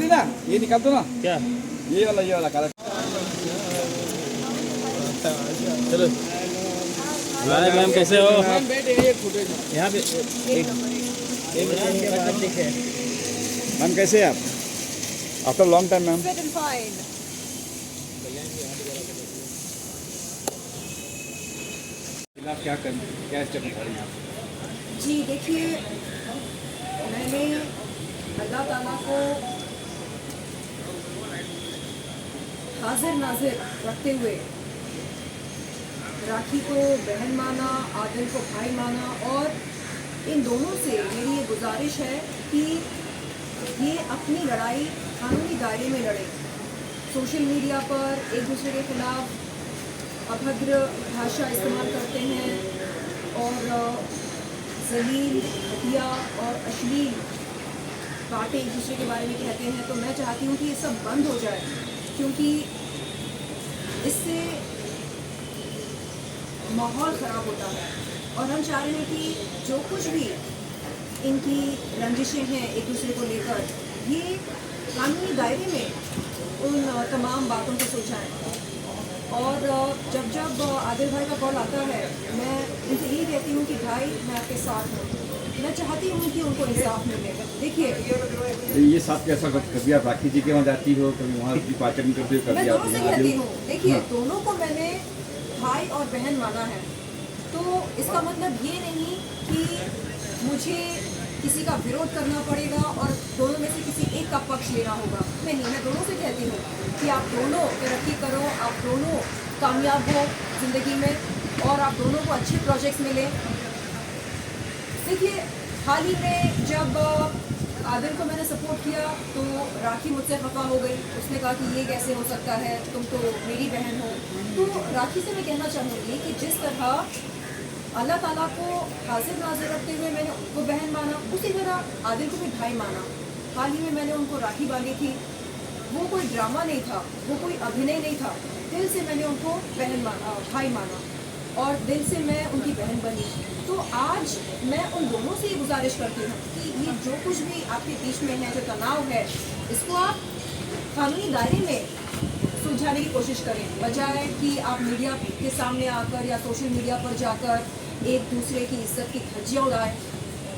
निकाली ना, ये निकाल दो ना। क्या ये वाला काला। चलो हाय मैम, कैसे हो? मैम बैठे एक फुटेज यहाँ पे मैम कैसे हैं आप? After long time ma'am. Fit and fine. आप क्या स्टेप उठा रही हैं आप? जी देखिए, मैंने अल्लाह ताला को हाजिर नाजिर रखते हुए राखी को बहन माना, आदिल को भाई माना, और इन दोनों से मेरी ये गुजारिश है कि ये अपनी लड़ाई कानूनी दायरे में लड़े। सोशल मीडिया पर एक दूसरे के खिलाफ अभद्र भाषा इस्तेमाल करते हैं और ज़लील, घटिया और अश्लील बातें एक दूसरे के बारे में कहते हैं। तो मैं चाहती हूँ कि ये सब बंद हो जाए, क्योंकि इससे माहौल ख़राब होता है। और हम चाह रहे हैं कि जो कुछ भी इनकी रंजिशें हैं एक दूसरे को लेकर, ये कानूनी दायरे में उन तमाम बातों को सुलझाएं। और जब जब आदिल भाई का कॉल आता है, मैं उनसे यही कहती हूँ कि भाई मैं आपके साथ हूँ। मैं चाहती हूँ कि उनको इंसाफ मिले। देखिए ये साथ कैसा कभी आप राखी जी के वहाँ जाती हो, कभी वहाँ की पाचन करते हो, मैं कभी दोनों से कहती हूँ। देखिए हाँ। दोनों को मैंने भाई और बहन माना है, तो इसका मतलब ये नहीं कि मुझे किसी का विरोध करना पड़ेगा और दोनों में से किसी एक का पक्ष लेना होगा। नहीं, मैं दोनों से कहती हूँ कि आप दोनों तरक्की करो, आप दोनों कामयाब हो ज़िंदगी में, और आप दोनों को अच्छे प्रोजेक्ट्स मिले। देखिए हाल ही में जब आदिल को मैंने सपोर्ट किया तो राखी मुझसे खफा हो गई। उसने कहा कि ये कैसे हो सकता है, तुम तो मेरी बहन हो। तो राखी से मैं कहना चाहूँगी कि जिस तरह अल्लाह ताला को हाजिर नाजिर रखते हुए मैंने उनको बहन माना, उसी तरह आदिल को भी भाई माना। हाल ही में मैंने उनको राखी बांधी थी, वो कोई ड्रामा नहीं था, वो कोई अभिनय नहीं था। दिल से मैंने उनको भाई माना और दिल से मैं उनकी बहन बनी। तो आज मैं उन दोनों से ये गुजारिश करती हूँ कि ये जो कुछ भी आपके बीच में है, जो तनाव है, इसको आप कानूनी दायरे में सुलझाने की कोशिश करें, बजाय कि आप मीडिया के सामने आकर या सोशल मीडिया पर जाकर एक दूसरे की इज्जत की धज्जियाँ उड़ाएं।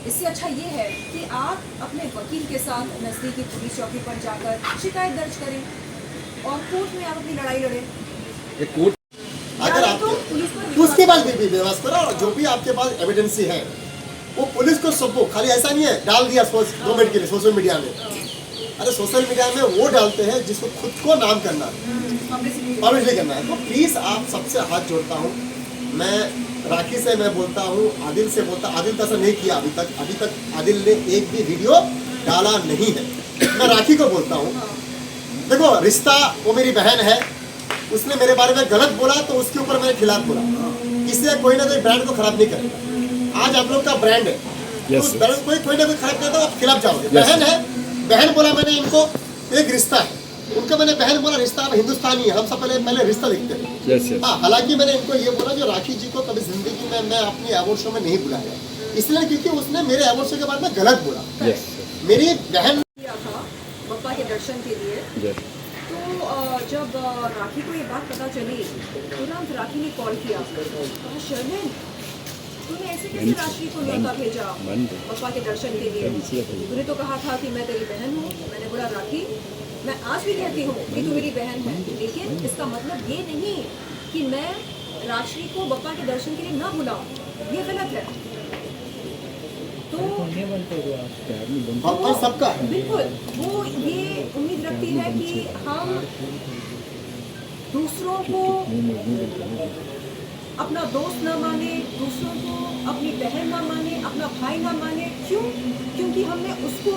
इससे अच्छा ये है कि आप अपने वकील के साथ नज़दीकी पुलिस चौकी पर जाकर शिकायत दर्ज करें और कोर्ट में आप अपनी लड़ाई लड़ें। अगर आप उसके बाद भी व्यवस्था और जो भी आपके पास एविडेंसी है वो पुलिस को सौंपो। खाली ऐसा नहीं है डाल दिया 2 मिनट के लिए सोशल मीडिया में। अरे सोशल मीडिया में वो डालते हैं जिसको खुद को नाम करना है, पब्लिसिटी करना है। तो प्लीज़ आप सबसे हाथ जोड़ता हूँ, मैं राखी से मैं बोलता हूँ, आदिल से बोलता। आदिल तो ऐसा नहीं किया अभी तक आदिल ने एक भी वीडियो डाला नहीं है। मैं राखी को बोलता हूँ, देखो रिश्ता वो मेरी बहन है, उसने मेरे बारे में गलत बोला तो उसके ऊपर मैंने खिलाफ बोला। इसलिए कोई ना कोई ब्रांड को खराब नहीं करेगा। आज आप लोग का ब्रांड है, तो उस ब्रांड को कोई ना कोई खराब करता है, आप खिलाफ जाओगे। बहन है, बहन बोला मैंने इनको, एक रिश्ता है उनका, मैंने बहन बोला। रिश्ता अब हिंदुस्तानी है, हम सब पहले रिश्ता लिखते हैं। हाँ, हालांकि मैंने इनको ये बोला जो राखी जी को कभी जिंदगी में मैं अपनी अवार्ड शो में नहीं बुलाया, इसलिए क्योंकि उसने मेरे अवार्ड शो के बारे में गलत बोला। मेरी बहन किया था बप्पा के दर्शन के लिए। तो जब राखी को ये बात पता चली, तुरंत राखी ने कॉल किया, कहा शर्मिन तूने ऐसे कैसे राखी को न्योता भेजा बप्पा के दर्शन के लिए? तूने तो कहा था कि मैं तेरी बहन हूँ। मैंने बोला राखी, मैं आज भी कहती हूँ कि तू मेरी बहन है, लेकिन इसका मतलब ये नहीं कि मैं राखी को बप्पा के दर्शन के लिए ना बुलाऊँ, ये गलत है। तो सबका बिल्कुल वो ये उम्मीद रखती है कि हम दूसरों को अपना दोस्त ना माने, दूसरों को अपनी बहन ना माने, अपना भाई ना माने। क्यों? क्योंकि हमने उसको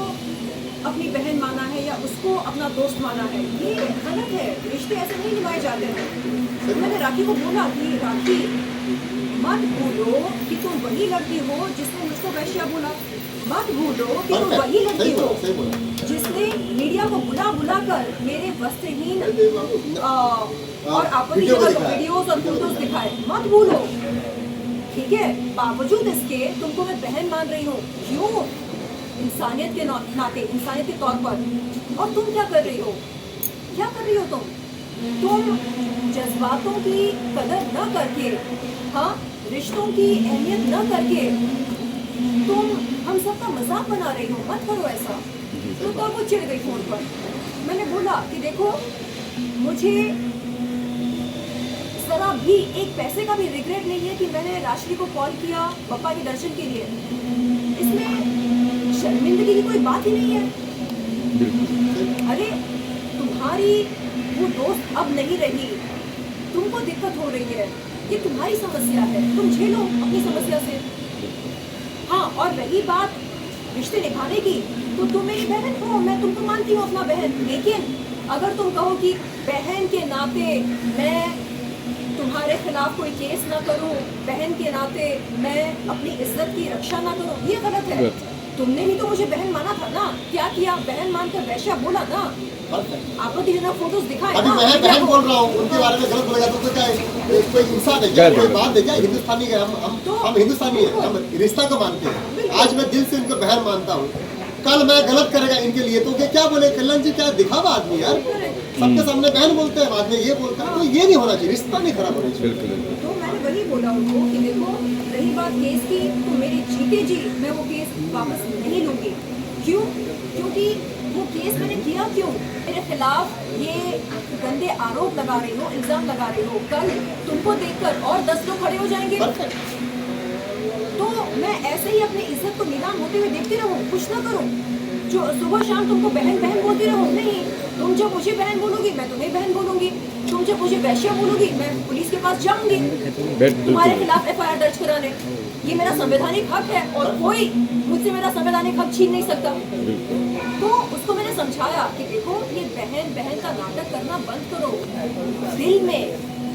अपनी बहन माना है या उसको अपना दोस्त माना है। ये गलत है, रिश्ते ऐसे नहीं निभाए जाते हैं। मैंने राखी को बोला कि राखी मत भूलो कि तुम वही लड़की हो जिसने मुझको वैश्या बोला। मत भूलो कि तुम वही लड़की हो जिसने मीडिया को बुला कर मेरे वस्त्रहीन और आपत्तिजनक वीडियोस और फोटोज दिखाए। मत भूलो, ठीक है? बावजूद इसके तुमको मैं बहन मान रही हूँ। क्यों? इंसानियत के नाते, इंसानियत के तौर पर। और तुम क्या कर रही हो? क्या कर रही हो तुम जज्बातों की कदर न करके, हाँ, रिश्तों की अहमियत न करके तुम हम सबका मजाक बना रही हो। मत करो ऐसा। तो तब वो चिढ़ गई फोन पर। मैंने बोला कि देखो, मुझे जरा भी एक पैसे का भी रिग्रेट नहीं है कि मैंने राशि को कॉल किया पप्पा के दर्शन के लिए। इसमें शर्मिंदगी की कोई बात ही नहीं है। अरे तुम्हारी वो दोस्त अब नहीं रही, तुमको दिक्कत हो रही है, ये तुम्हारी समस्या है, तुम झेलो अपनी समस्या से। हाँ, और रही बात रिश्ते निभाने की, तो तुम मेरी बहन हो, मैं तुमको मानती हूँ अपना बहन। लेकिन अगर तुम कहो कि बहन के नाते मैं तुम्हारे खिलाफ कोई केस ना करूं, बहन के नाते मैं अपनी इज्जत की रक्षा ना करूं, ये गलत है। तुमने ही तो मुझे बहन माना था ना। क्या किया? बहन मानकर वैश्या बोला ना। आपत्तिजनक फोटोज दिखाए अभी ना। मैं बहन बोल रहा हूँ, उनके बारे में गलत बोलेगा तो क्या है? कोई इंसान है क्या? कोई बात है क्या? हिंदुस्तानी है, हम हिंदुस्तानी है, हम रिश्ता को मानते हैं। आज मैं दिल से इनको बहन मानता हूँ, कल मैं गलत करेगा इनके लिए तो क्या बोले? कल्याण जी क्या दिखावा आदमी यार, सबके सामने बहन बोलते हैं, बाद में ये बोलते हैं। तो ये नहीं होना चाहिए, रिश्ता नहीं खराब होना चाहिए। तो मैंने वही बोला उनको कि देखो, रही बात केस की, तो मेरे जीते जी मैं वो केस वापस नहीं लूंगी। क्यों? क्योंकि वो केस मैंने किया क्यों? मेरे खिलाफ ये गंदे आरोप लगा रही हो, इल्जाम लगा रही हो। कल तुमको देखकर और 10 लोग खड़े हो जाएंगे, तो मैं ऐसे ही अपनी इज्जत को नीलाम होते हुए देखती रहूं, कुछ ना करूं, जो सुबह शाम तुमको बहन बहन बोलती रहूं? नहीं, तुम जब मुझे बहन बोलोगी मैं तुम्हें बहन बोलूंगी, तुम जब मुझे वैश्या बोलोगी मैं पुलिस के पास जाऊंगी तुम्हारे खिलाफ FIR दर्ज कराने। ये मेरा संवैधानिक हक है और कोई मुझसे मेरा संवैधानिक हक छीन नहीं सकता। तो उसको मैंने समझाया कि देखो, ये बहन बहन का नाटक करना बंद करो।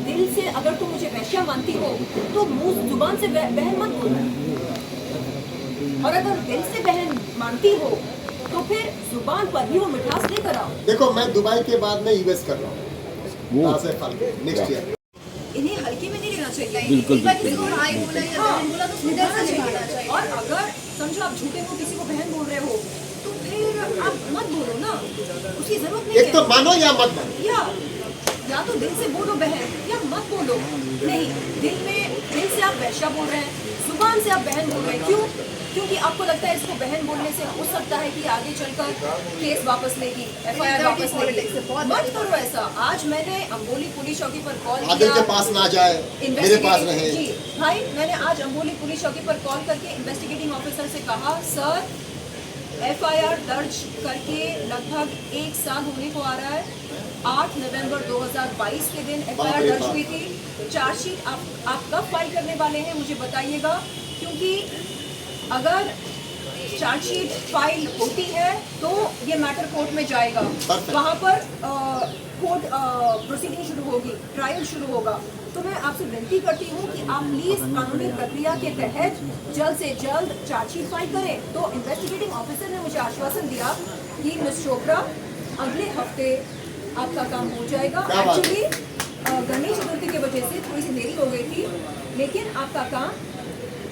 दिल से अगर तुम मुझे वैश्या मानती हो तो मुंह जुबान से बहन मत बोलो, और अगर दिल से बहन मानती हो तो फिर जुबान पर ही वो मिठास लेकर आओ। देखो, मैं दुबई के बाद में US कर रहा हूँ नेक्स्ट ईयर। इन्हें हल्के में नहीं लेना चाहिए। बिल्कुल, बिल्कुल। भाई बोला या बहन बोला तो उसमें डर से लेना चाहिए। और अगर समझो आप झूठे हो, किसी को बहन बोल रहे हो, तो फिर आप मत बोलो ना, उसकी जरूरत नहीं है। एक तो मानो या मत मानो, या तो दिल से बोलो बहन या मत बोलो। नहीं, दिल से आप वैश्या बोल रहे हैं, जुबान से आप बहन बोल रहे हैं। क्यों? क्योंकि आपको लगता है इसको बहन बोलने से हो सकता है कि आगे चलकर केस वापस लेगी, FIR वापस लेगी। मत करो ऐसा। आज मैंने अम्बोली पुलिस चौकी पर कॉल किया, आदिल के पास ना जाए, मेरे पास रहे। जी भाई, मैंने आज अम्बोली पुलिस चौकी पर कॉल करके इन्वेस्टिगेटिंग ऑफिसर से कहा, सर FIR दर्ज करके लगभग 1 साल होने को आ रहा है। 8 नवंबर 2022 के दिन FIR दर्ज हुई थी। चार्जशीट आप कब फाइल करने वाले हैं मुझे बताइएगा, क्योंकि अगर चार्जशीट फाइल होती है तो ये मैटर कोर्ट में जाएगा, वहाँ पर कोर्ट प्रोसीडिंग शुरू होगी, ट्रायल शुरू होगा। तो मैं आपसे विनती करती हूँ कि आप प्लीज़ कानूनी प्रक्रिया के तहत जल्द से जल्द चार्जशीट फाइल करें। तो इन्वेस्टिगेटिंग ऑफिसर ने मुझे आश्वासन दिया कि मिस चोपड़ा, अगले हफ्ते आपका काम हो जाएगा। एक्चुअली गणेश चतुर्थी की वजह से थोड़ी सी देरी हो गई थी, लेकिन आपका काम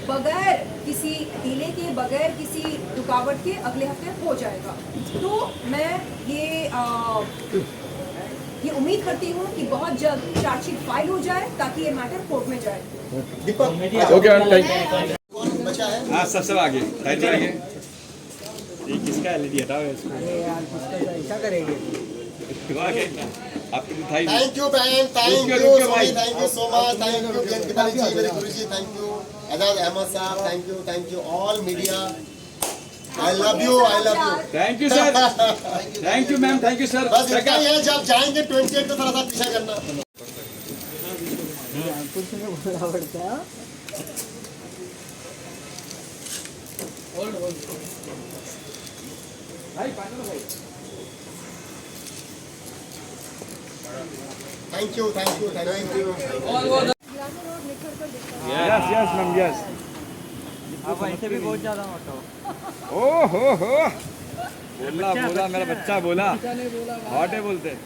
बगैर किसी डिले के, बगैर किसी रुकावट के अगले हफ्ते हो जाएगा। तो मैं ये उम्मीद करती हूँ कि बहुत जल्द चार्जशीट फाइल हो जाए ताकि ये मैटर कोर्ट में जाए। कौन बचा है? हाँ, सबसे आगे साइड चलिए। ये किसका LED हटाओ इसको। अरे यार, किसका ऐसा करेंगे? आपकी मिठाई। थैंक यू बहन, thank you Soni, thank you so much, thank you Priyanka ji, मेरे गुरुजी, थैंक यू एजाज अहमद साहब, thank you all media. I love you. Thank you sir, thank you ma'am, thank you sir. बस इतना ही है, जब जाएंगे 28 को थोड़ा सा पीछा करना। कुछ नहीं बोलना पड़ता है। Thank you. Yes ma'am, yes. आप ऐसे भी बहुत ज़्यादा मत हो। ओ हो, बोला मेरा बच्चा बोला, हॉट है बोलते।